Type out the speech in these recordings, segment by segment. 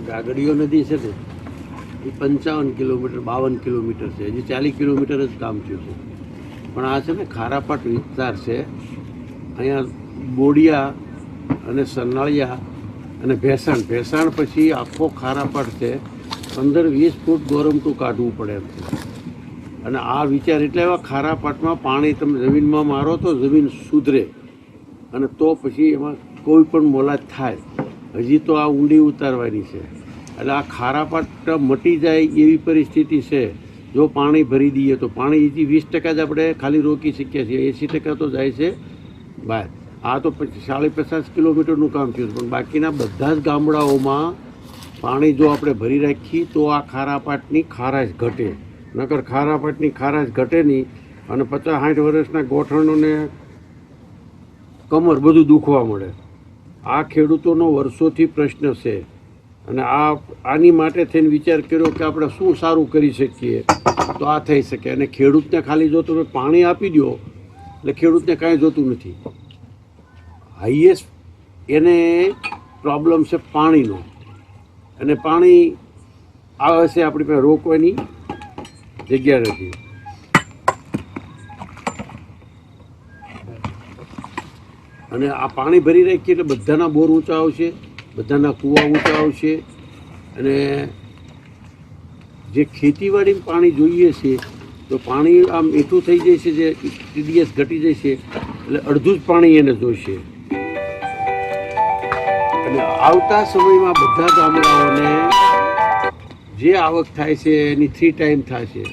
ગાગડીઓ નદી છે ને એ 55 કિલોમીટર 52 કિલોમીટર છે, હજી 40 કિલોમીટર જ કામ થયું છે. પણ આ છે ને ખારાપાટ વિસ્તાર છે. અહીંયા બોડિયા અને સનાળિયા અને ભેસાણ પછી આખો ખારાપાટ છે. 15-20 ફૂટ ગોરમટું કાઢવું પડે એમ છે. અને આ વિચાર એટલે એવા ખારાપાટમાં પાણી તમે જમીનમાં મારો તો જમીન સુધરે અને તો પછી એમાં કોઈ પણ મોલાદ થાય. હજી તો આ ઊંડી ઉતારવાની છે. એટલે આ ખારાપાટ મટી જાય એવી પરિસ્થિતિ છે. જો પાણી ભરી દઈએ તો પાણી હજી 20% જ આપણે ખાલી રોકી શકીએ છીએ, 80% તો જાય છે બહાર. આ તો 40-50 કિલોમીટરનું કામ થયું, પણ બાકીના બધા જ ગામડાઓમાં પાણી જો આપણે ભરી રાખીએ તો આ ખારાપાટની ખારાશ ઘટે. નકર ખારાપાટની ખારાશ ઘટે નહીં અને 50-60 વર્ષના ગોઠણોને કમર બધું દુખવા મળે. આ ખેડૂતોનો વર્ષોથી પ્રશ્ન છે. અને આની માટે થઈને વિચાર કર્યો કે આપણે શું સારું કરી શકીએ તો આ થઈ શકે. અને ખેડૂતને ખાલી જો તમે પાણી આપી દો એટલે ખેડૂતને કાંઈ જોતું નથી. હાઈએસ્ટ એને પ્રોબ્લેમ છે પાણીનો, અને પાણી આવે છે આપણી પાસે રોકવાની જગ્યા નથી. અને આ પાણી ભરી રાખીએ એટલે બધાના બોર ઊંચા આવશે, બધાના કૂવા ઊંચા આવશે. અને જે ખેતીવાડીમાં પાણી જોઈએ છે તો પાણી આમ મીઠું થઈ જશે, જે TDS ઘટી જશે એટલે અડધું જ પાણી એને જોઈશે. અને આવતા સમયમાં બધા ગામડાઓને જે આવક થાય છે એની 3 ટાઈમ થશે,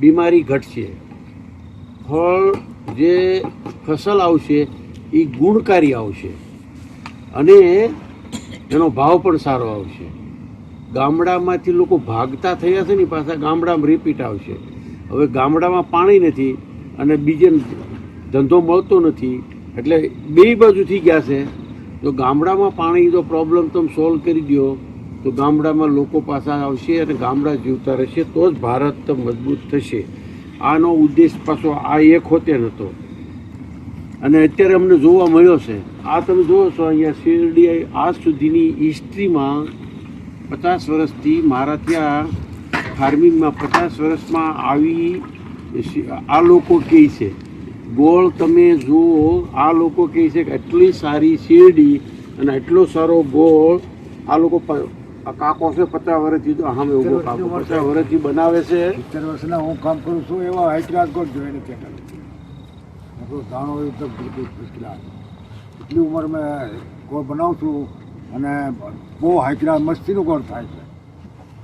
બીમારી ઘટશે, ફળ જે ફસલ આવશે એ ગુણકારી આવશે અને એનો ભાવ પણ સારો આવશે. ગામડામાંથી લોકો ભાગતા થયા છે ને પાછા ગામડામાં રિપીટ આવશે. હવે ગામડામાં પાણી નથી અને બીજે ધંધો મળતો નથી એટલે બે બાજુથી ગયા છે. તો ગામડામાં પાણી જો પ્રોબ્લેમ તમે સોલ્વ કરી દો તો ગામડામાં લોકો પાછા આવશે અને ગામડા જીવતા રહેશે તો જ ભારત મજબૂત થશે. આનો ઉદ્દેશ પાછો આ એક હોતે નહોતો અને અત્યારે અમને જોવા મળ્યો છે. આ તમે જુઓ છો અહીંયા શેરડી આજ સુધીની હિસ્ટ્રીમાં 50 વર્ષથી મારા ત્યાં ફાર્મિંગમાં 50 વર્ષમાં આવી આ લોકો કહે છે ગોળ તમે જુઓ, આ લોકો કહે છે કે એટલી સારી શેરડી અને એટલો સારો ગોળ આ લોકો કાકો છે 50 વર્ષથી તો સામે ઉભો કાકો 50 વર્ષથી બનાવે છે. 70 વર્ષના હું કામ કરું છું એવા હાઈક્લાસ ગોળ જોઈ નથી જાણો તો બિલકુલ એટલી ઉંમર મેં ગોળ બનાવું છું અને બહુ હાઈક્લાસ મસ્તીનું ગોળ થાય છે.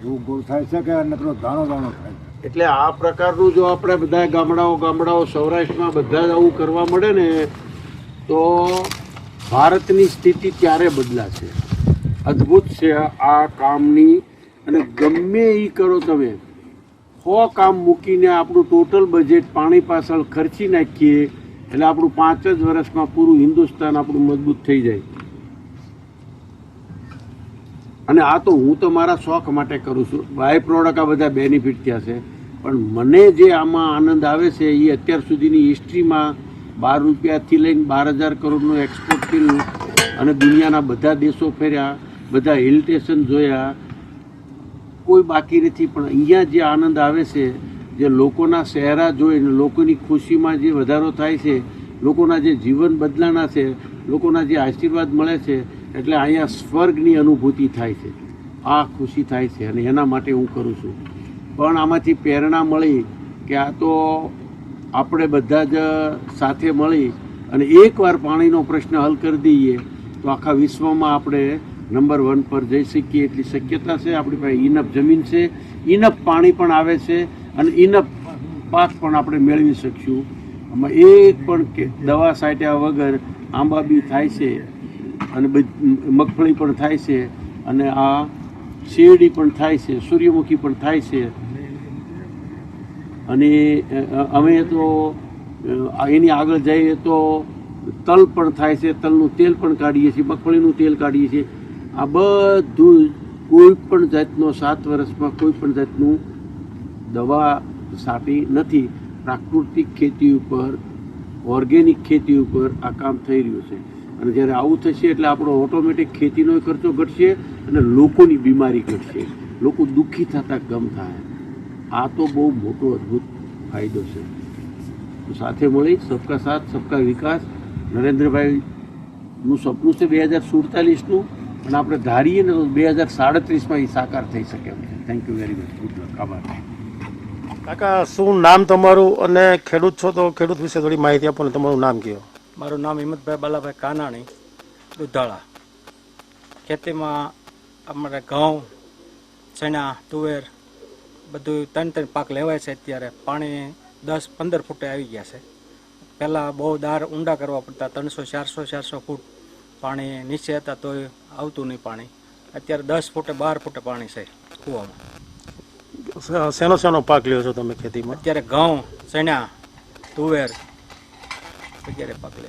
એવું ગોળ થાય છે કે નકરો દાણો થાય છે. એટલે આ પ્રકારનું જો આપણે બધા ગામડાઓ સૌરાષ્ટ્રમાં બધા જ આવું કરવા મળે ને તો ભારતની સ્થિતિ ત્યારે બદલાશે. અદ્ભુત છે આ કામની. અને ગમે એ કરો તમે 100 કામ મૂકીને આપણું ટોટલ બજેટ પાણી પાછળ ખર્ચી નાખીએ એટલે આપણું 5 જ વર્ષમાં પૂરું હિન્દુસ્તાન આપણું મજબૂત થઈ જાય. અને આ તો હું તો મારા શોખ માટે કરું છું. બાય પ્રોડક્ટ આ બધા બેનિફિટ થયા છે. પણ મને જે આમાં આનંદ આવે છે એ અત્યાર સુધીની હિસ્ટ્રીમાં 12 રૂપિયાથી લઈને 12,000 કરોડનું એક્સપોર્ટ કર્યું અને દુનિયાના બધા દેશો ફર્યા, બધા હિલ સ્ટેશન જોયા, કોઈ બાકી નથી. પણ અહીંયા જે આનંદ આવે છે, જે લોકોના ચહેરા જોઈને લોકોની ખુશીમાં જે વધારો થાય છે, લોકોના જે જીવન બદલાના છે, લોકોના જે આશીર્વાદ મળે છે, એટલે અહીંયા સ્વર્ગની અનુભૂતિ થાય છે. આ ખુશી થાય છે અને એના માટે હું કરું છું. પણ આમાંથી પ્રેરણા મળી કે આ તો આપણે બધા જ સાથે મળી અને એકવાર પાણીનો પ્રશ્ન હલ કરી દઈએ તો આખા વિશ્વમાં આપણે નંબર 1 પર જઈ શકીએ એટલી શક્યતા છે. આપણી પાસે ઇનફ જમીન છે, ઇનફ પાણી પણ આવે છે અને ઇનફ પાક પણ આપણે મેળવી શકીશું. આમાં એક પણ દવા છાંટ્યા વગર આંબા બી થાય છે અને મગફળી પણ થાય છે અને આ શેરડી પણ થાય છે, સૂર્યમુખી પણ થાય છે. અને અમે તો એની આગળ જઈએ તો તલ પણ થાય છે, તલનું તેલ પણ કાઢીએ છીએ, મગફળીનું તેલ કાઢીએ છીએ. આ બધું કોઈ પણ જાતનો 7 વર્ષમાં કોઈ પણ જાતનું દવા છાંટી નથી. પ્રાકૃતિક ખેતી ઉપર, ઓર્ગેનિક ખેતી ઉપર આ કામ થઈ રહ્યું છે. અને જ્યારે આવું થશે એટલે આપણો ઓટોમેટિક ખેતીનો ખર્ચો ઘટશે અને લોકોની બીમારી ઘટશે, લોકો દુઃખી થતા કમ થાય. આ તો બહુ મોટો અદ્ભુત ફાયદો છે. તો સાથે મળી સબકા સાથ સબકા વિકાસ નરેન્દ્રભાઈનું સપનું છે 2047નું, અને આપણે ધારીએ ને તો 2037માં એ સાકાર થઈ શકે એમ છે. Thank you very much. Good luck. આભાર. કાકા, શું નામ તમારું? અને ખેડૂત છો તો ખેડૂત વિશે થોડી માહિતી આપો ને. તમારું નામ કયો? મારું નામ હિંમતભાઈ બાલાભાઈ કાનાણી, દુધાળા. ખેતીમાં અમારે ઘઉં, ચણા, તુવેર બધું 3 પાક લેવાય છે. અત્યારે પાણી 10-15 ફૂટે આવી ગયા છે. પહેલાં બહુ દાર ઊંડા કરવા પડતા, 300-400 ફૂટ પાણી નીચે હતા તોય આવતું નહીં પાણી. અત્યારે 10 ફૂટે 12 ફૂટે પાણી છે કૂવામાં. શેનો પાક લ્યો છો તમે ખેતીમાં? અત્યારે ઘઉં, ચણા, તુવેર વગેરે પાક લે.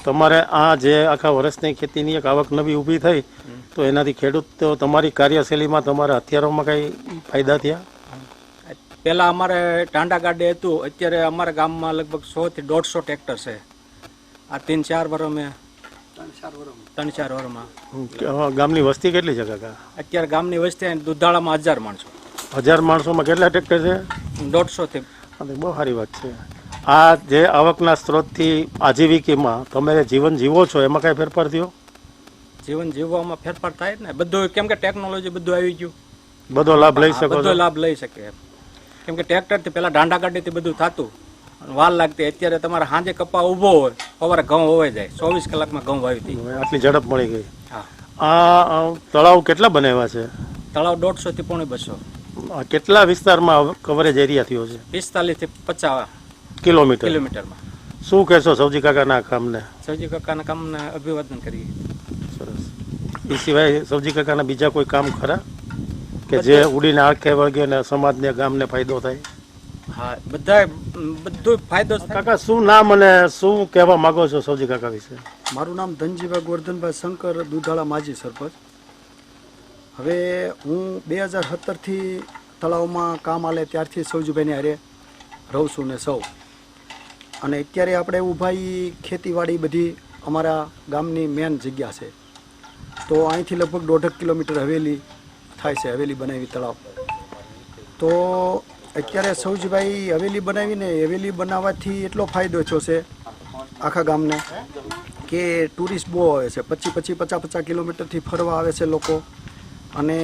તમારે આ જે આખા વર્ષની ખેતીની એક આવક નવી ઊભી થઈ, તો એનાથી ખેડૂત તમારી કાર્યશૈલીમાં તમારા હથિયારોમાં કંઈ ફાયદા થયા? પહેલાં અમારે ટાંડા ગાડે હતું, અત્યારે અમારા ગામમાં લગભગ 100 થી 150 ટ્રેક્ટર છે. આ 3-4 વર્ષમાં 3-4 વર્ષમાં. ગામની વસ્તી કેટલી છે કાકા? અત્યારે ગામની વસ્તી દુધાળામાં 1000 માણસો. 1000 માણસોમાં કેટલા ટ્રેક્ટર છે? 150 થી. બહુ સારી વાત છે. આ જે આવકના સ્ત્રોતથી આજીવિકામાં તમે જીવન જીવો છો, એમાં કાંઈ ફેરફાર થયો? જીવન જીવવામાં ફેરફાર થાય જ ને બધું, કેમ કે ટેકનોલોજી બધું આવી ગયું, બધો લાભ લઈ શકો બધો છો? લાભ લઈ શકે. કેમ કે ટ્રેક્ટરથી પહેલાં ડાંડા ગાડીથી બધું થતું, વાર લાગતી. અત્યારે તમારે સાંજે કપા ઊભો હોય, સવારે ઘઉં હોવાઈ જાય, 24 કલાકમાં ઘઉં વાવી હતી. આટલી ઝડપ મળી ગઈ. હા. આ તળાવ કેટલા બનાવ્યા છે? તળાવ 150 થી 250. આ કેટલા વિસ્તારમાં કવરેજ એરિયા થયો છે? 45 થી 50 કિલોમીટરમાં. શું કહેશો સૌજી કાકાના કામને? સૌજી કાકાના કામને અભિવાદન કરીએ. સરસ. એ સિવાય સૌજી કાકાના બીજા કોઈ કામ ખરા કે જે ઉડીને આંખે વળગે અને સમાજને ગામને ફાયદો થાય? હા, બધું ફાયદો થાય. કાકા, શું નામ અને શું કહેવા માંગો છો સૌજી કાકા વિશે? મારું નામ ધનજીભાઈ ગોરધનભાઈ શંકર, દુધાળા માજી સરપંચ. હવે હું 2017થી તળાવમાં કામ આલે ત્યારથી સૌજીભાઈને હારે રહું છું ને સૌ. અને અત્યારે આપણે ઊભા ખેતીવાડી બધી અમારા ગામની મેન જગ્યા છે. તો અહીંથી લગભગ 1.5 કિલોમીટર હવેલી થાય છે, હવેલી બનાવી તળાવ. તો અત્યારે સૌજીભાઈ હવેલી બનાવીને, હવેલી બનાવવાથી એટલો ફાયદો થયો છે આખા ગામને કે ટુરિસ્ટ બહુ આવે છે. 50 કિલોમીટરથી ફરવા આવે છે લોકો, અને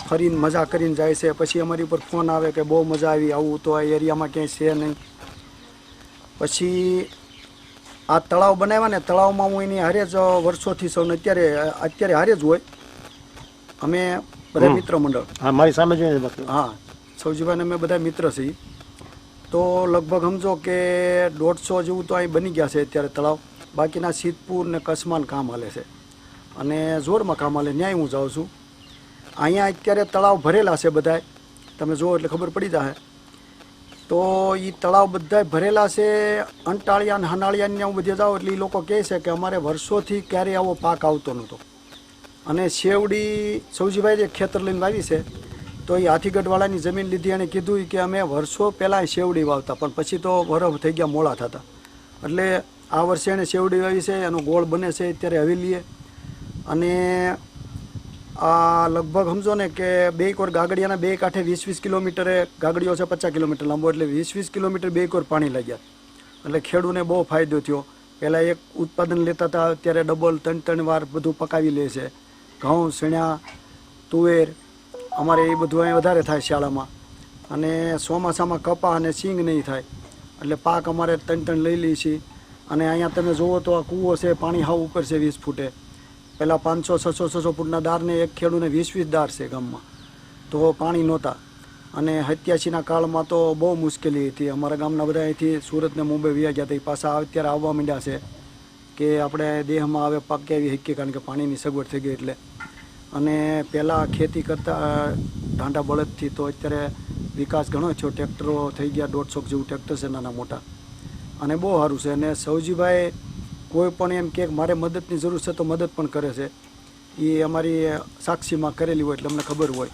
ફરીને મજા કરીને જાય છે. પછી અમારી ઉપર ફોન આવે કે બહુ મજા આવી, આવું તો આ એરિયામાં ક્યાંય છે નહીં. પછી આ તળાવ બનાવ્યા ને, તળાવમાં હું એની હારે જ વર્ષોથી સૌને અત્યારે હારે જ હોય અમે બધા મિત્ર મંડળ. હા, મારી સામે જોઈએ. હા, સૌજીભાઈને અમે બધા મિત્ર છીએ. તો લગભગ સમજો કે 150 જેવું તો અહીં બની ગયા છે અત્યારે તળાવ. બાકીના સિદ્ધપુર ને કસમાન કામ હાલે છે, અને જોરમાં કામ હાલે. ન્યાય હું જાઉં છું. અહીંયા અત્યારે તળાવ ભરેલા છે બધાય, તમે જુઓ એટલે ખબર પડી જાય. તો એ તળાવ બધાય ભરેલા છે. અંટાળિયા ને હનાળિયાને હું બધે જાઉં એટલે એ લોકો કહે છે કે અમારે વર્ષોથી ક્યારેય આવો પાક આવતો નહોતો. અને શેવડી સૌજીભાઈ જે ખેતર લઈને વાવી છે, તો એ હાથીગઢવાળાની જમીન લીધી. એણે કીધું કે અમે વર્ષો પહેલાં શેવડી વાવતા, પણ પછી તો વરફ થઈ ગયા, મોડા થતા. એટલે આ વર્ષે એણે શેવડી વાવી છે, એનો ગોળ બને છે અત્યારે હવેલીએ. અને આ લગભગ સમજો ને કે 2 કોર ગાગડિયાના 2 કાંઠે 20-20 કિલોમીટરે ગાગડીઓ છે, 50 કિલોમીટર લાંબો, એટલે 20-20 કિલોમીટર 2 કોર પાણી લાગ્યા. એટલે ખેડૂને બહુ ફાયદો થયો. પહેલાં એક ઉત્પાદન લેતા હતા, અત્યારે ડબલ 3 વાર બધું પકાવી લે છે. ઘઉં, ચણા, તુવેર અમારે એ બધું અહીં વધારે થાય શાળામાં. અને ચોમાસામાં કપા અને સિંગ નહીં થાય, એટલે પાક અમારે 3 લઈ લઈએ છીએ. અને અહીંયા તમે જુઓ તો આ કૂવો છે, પાણી હાવ ઉપર છે 20 ફૂટે. પહેલાં 500-600 ફૂટના દારને એક ખેડૂને 20-20 દાર છે ગામમાં, તો પાણી નહોતા. અને 87ના કાળમાં તો બહુ મુશ્કેલી હતી. અમારા ગામના બધા અહીંથી સુરત ને મુંબઈ વ્યા ગયા હતા, પાછા અત્યારે આવવા માંડ્યા છે કે આપણે દેહમાં આવે પાક કેવી શકીએ, કારણ કે પાણીની સગવડ થઈ ગઈ એટલે. અને પહેલાં ખેતી કરતા ઢાંડા બળદથી, તો અત્યારે વિકાસ ઘણો થયો. ટ્રેક્ટરો થઈ ગયા, 150 જેવું ટ્રેક્ટર છે નાના મોટા, અને બહુ સારું છે. અને સૌજીભાઈ કોઈ પણ એમ કે મારે મદદની જરૂર છે તો મદદ પણ કરે છે. એ અમારી સાક્ષીમાં કરેલી હોય એટલે અમને ખબર હોય.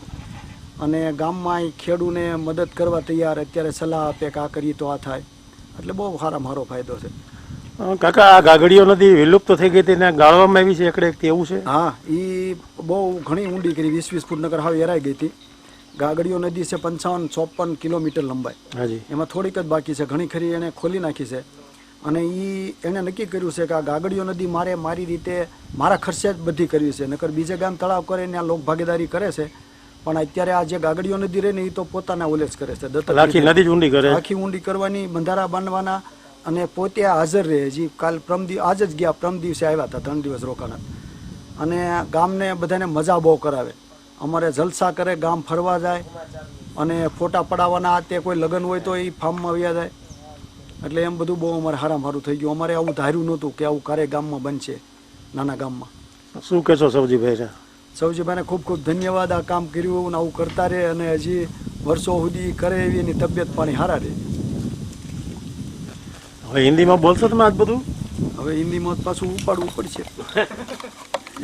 અને ગામમાં ખેડૂને મદદ કરવા તૈયાર, અત્યારે સલાહ આપે કે આ કરીએ તો આ થાય. એટલે બહુ સારામાં સારો ફાયદો છે. કાકા આ ગાગડીઓ નદી વિલુપ્ત થઈ ગઈ હતી ને ગાળવામાં આવી છે એકડે એકથી એવું છે? હા, એ બહુ ઘણી ઊંડી કરી 20-20 ફૂટ નગર હાવ એરાઈ ગઈ હતી. ગાગડીઓ નદી છે 55-54 કિલોમીટર લંબાઈ. હાજી. એમાં થોડીક જ બાકી છે, ઘણી ખરી એને ખોલી નાખી છે. અને એણે નક્કી કર્યું છે કે આ ગાગડીઓ નદી મારી રીતે મારા ખર્ચે જ બધી કરવી છે. નકર બીજે ગામ તળાવ કરે ને આ લોક ભાગીદારી કરે છે, પણ અત્યારે આ જે ગાગડીઓ નદી રહે ને એ તો પોતાના ઓલે જ કરે છે. આખી નદી જ ઊંડી કરે, આખી ઊંડી કરવાની, બંધારા બાંધવાના, અને પોતે હાજર રહે. હજી કાલ આજ જ ગયા, પ્રમ દિવસે આવ્યા હતા, 3 દિવસ રોકાણા. અને ગામને બધાને મજા બહુ કરાવે. અમારે જલસા કરે, ગામ ફરવા જાય અને ફોટા પડાવવાના. તે કોઈ લગ્ન હોય તો એ ફાર્મમાં આવ્યા જાય. એટલે એમ બધું બહુ અમારે સારું થઈ ગયું. અમારે આવું ધાર્યું નહોતું કે આવું કાર્ય ગામમાં બનશે, નાના ગામમાં. શું કહેશો સૌજીભાઈ? સૌજીભાઈને ખૂબ ખૂબ ધન્યવાદ. આ કામ કર્યું ને આવું કરતા રહે અને હજી વર્ષો સુધી કરે એવી એની તબિયત પાણી સારા રહે. હવે હિન્દીમાં બોલશો તમે આજ બધું? હવે હિન્દીમાં પાછું ઉપાડવું પડશે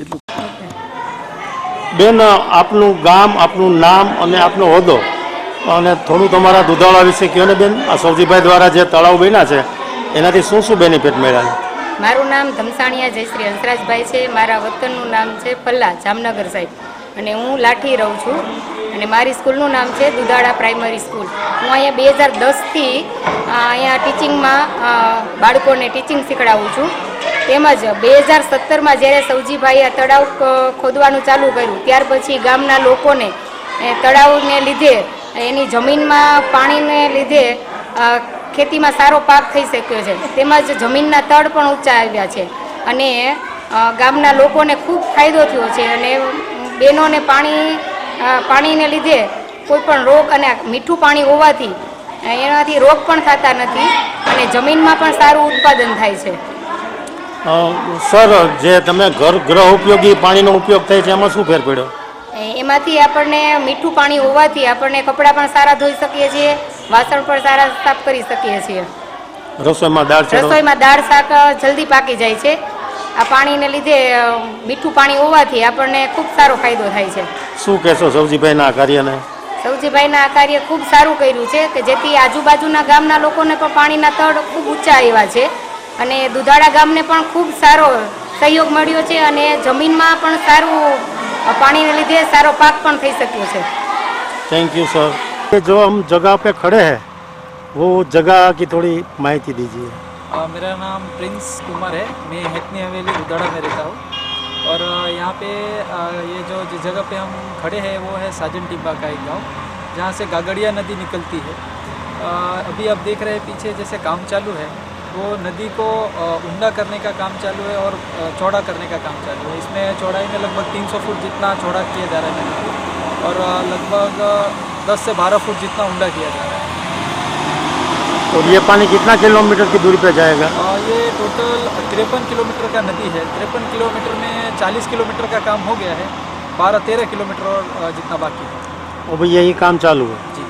એટલું. બેન, આપનું ગામ, આપનું નામ અને આપનો હોદ્દો અને થોડું તમારા દુધાળા વિશે કહો ને બેન. આ સૌજીભાઈ દ્વારા જે તળાવ બન્યા છે એનાથી શું શું બેનિફિટ મળ્યા? મારું નામ ધમસાણિયા જયશ્રી હંસરાજભાઈ છે. મારા વતનનું નામ છે પલ્લા, જામનગર સાહેબ, અને હું લાઠી રહું છું. અને મારી સ્કૂલનું નામ છે દુધાળા પ્રાઇમરી સ્કૂલ. હું અહીંયા 2010થી અહીંયા ટીચિંગમાં બાળકોને ટીચિંગ શીખડાવું છું. તેમજ 2017માં જ્યારે સૌજીભાઈએ આ તળાવ ખોદવાનું ચાલુ કર્યું ત્યાર પછી ગામના લોકોને તળાવને લીધે, એની જમીનમાં પાણીને લીધે ખેતીમાં સારો પાક થઈ શક્યો છે. તેમજ જમીનના તળ પણ ઊંચા આવ્યા છે અને ગામના લોકોને ખૂબ ફાયદો થયો છે. અને બહેનોને પાણીને લીધે કોઈ પણ રોગ, અને મીઠું પાણી હોવાથી એનાથી રોગ પણ થતા નથી અને જમીનમાં પણ સારું ઉત્પાદન થાય છે. સર, જે તમે ગૃહ ઉપયોગી પાણીનો ઉપયોગ થાય છે એમાં શું ફેર પડ્યો? એમાંથી આપણને મીઠું પાણી હોવાથી આપણને કપડાં પણ સારા ધોઈ શકીએ છીએ, વાસણ પણ સારા સાફ કરી શકીએ છીએ. રસોઈમાં દાળ શાક જલ્દી પાકી જાય છે. આ પાણીને લીધે મીઠું પાણી હોવાથી આપણને ખૂબ સારો ફાયદો થાય છે. શું કહેશો સૌજીભાઈના આ કાર્યને? સૌજીભાઈના આ કાર્ય ખૂબ સારું કર્યું છે કે જેથી આજુબાજુના ગામના લોકોને પણ પાણીના તળ ખૂબ ઊંચા આવ્યા છે અને દુધાળા ગામને પણ ખૂબ સારો સહયોગ મળ્યો છે અને જમીનમાં પણ સારું पानी ने लीधे सारो पाक पण થઈ શક્યો છે. Thank you sir. जो हम जगह पे खड़े हैं वो जगह की थोड़ी माहिती दीजिए. मेरा नाम प्रिंस कुमार है. मैं हेकनी हवेली उदाड़ा में रहता हूँ और यहाँ पे ये जो जिस जगह पे हम खड़े हैं वो है साजन टिब्बा का एक गाँव जहाँ से गागड़िया नदी निकलती है. अभी आप देख रहे हैं पीछे जैसे काम चालू है वो नदी को ऊंडा करने का काम चालू है और चौड़ा करने का काम चालू है. इसमें चौड़ाई में लगभग 300 फुट जितना चौड़ा किया जा रहा है नदी को और लगभग 10 से 12 फुट जितना ऊंडा किया जा रहा है. और ये पानी कितना किलोमीटर की दूरी पे जाएगा? ये टोटल 53 किलोमीटर का नदी है. 53 किलोमीटर में 40 किलोमीटर का काम हो गया है. 12-13 किलोमीटर और जितना बाकी है. और भाई यही काम चालू है? जी.